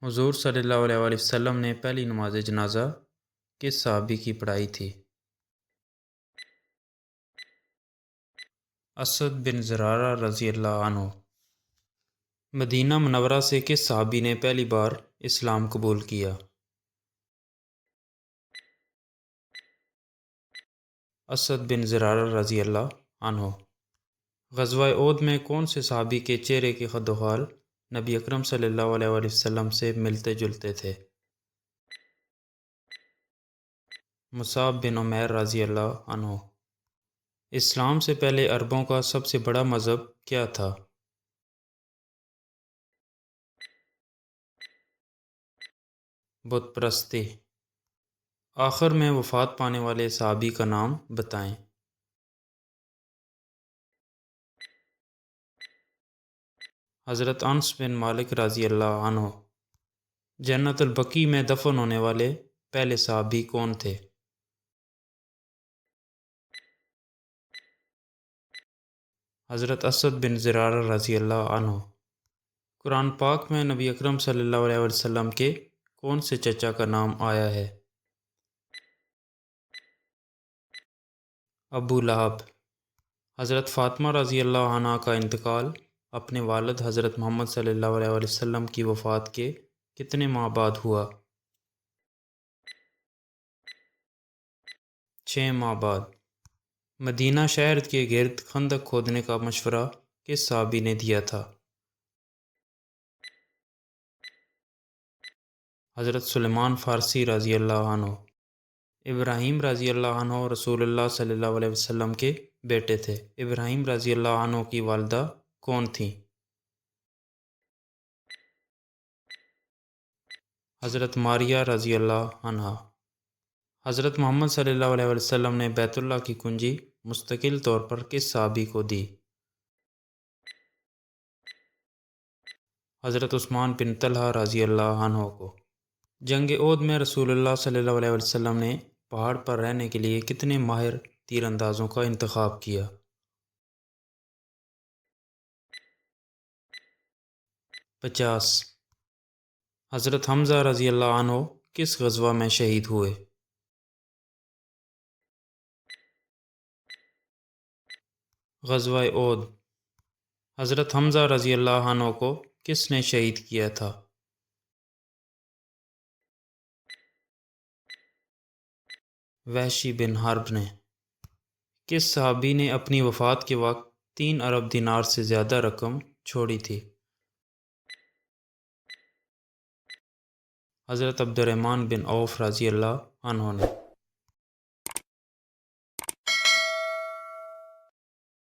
حضور صلی اللہ علیہ وآلہ وسلم نے پہلی نماز جنازہ کس صحابی کی پڑھائی تھی؟ اسد بن زرارہ رضی اللہ عنہ۔ مدینہ منورہ سے کس صحابی نے پہلی بار اسلام قبول کیا؟ اسد بن زرارہ رضی اللہ عنہ۔ غزوہ احد میں کون سے صحابی کے چہرے کے خد و خال نبی اکرم صلی اللہ علیہ وآلہ وسلم سے ملتے جلتے تھے؟ مصعب بن عمیر رضی اللہ عنہ۔ اسلام سے پہلے عربوں کا سب سے بڑا مذہب کیا تھا؟ بت پرستی۔ آخر میں وفات پانے والے صحابی کا نام بتائیں۔ حضرت انس بن مالک رضی اللہ عنہ۔ جنت البقیع میں دفن ہونے والے پہلے صحابی کون تھے؟ حضرت اسد بن زرارہ رضی اللہ عنہ۔ قرآن پاک میں نبی اکرم صلی اللہ علیہ وسلم کے کون سے چچا کا نام آیا ہے؟ ابو لہب۔ حضرت فاطمہ رضی اللہ عنہ کا انتقال اپنے والد حضرت محمد صلی اللہ علیہ وسلم کی وفات کے کتنے ماہ بعد ہوا؟ 6 ماہ بعد۔ مدینہ شہر کے گرد خندق کھودنے کا مشورہ کس صحابی نے دیا تھا؟ حضرت سلیمان فارسی رضی اللہ عنہ۔ ابراہیم رضی اللہ عنہ رسول اللہ صلی اللہ علیہ وسلم کے بیٹے تھے۔ ابراہیم رضی اللہ عنہ کی والدہ کون تھیں؟ حضرت ماریہ رضی اللہ عنہا۔ حضرت محمد صلی اللہ علیہ وسلم نے بیت اللہ کی کنجی مستقل طور پر کس صحابی کو دی؟ حضرت عثمان بن طلحہ رضی اللہ عنہ کو۔ جنگ احد میں رسول اللہ صلی اللہ علیہ وسلم نے پہاڑ پر رہنے کے لیے کتنے ماہر تیر اندازوں کا انتخاب کیا؟ 50۔ حضرت حمزہ رضی اللہ عنہ کس غزوہ میں شہید ہوئے؟ غزوہ احد۔ حضرت حمزہ رضی اللہ عنہ کو کس نے شہید کیا تھا؟ وحشی بن حرب نے۔ کس صحابی نے اپنی وفات کے وقت 3 ارب دینار سے زیادہ رقم چھوڑی تھی؟ حضرت عبد الرحمن بن عوف رضی اللہ عنہ نے۔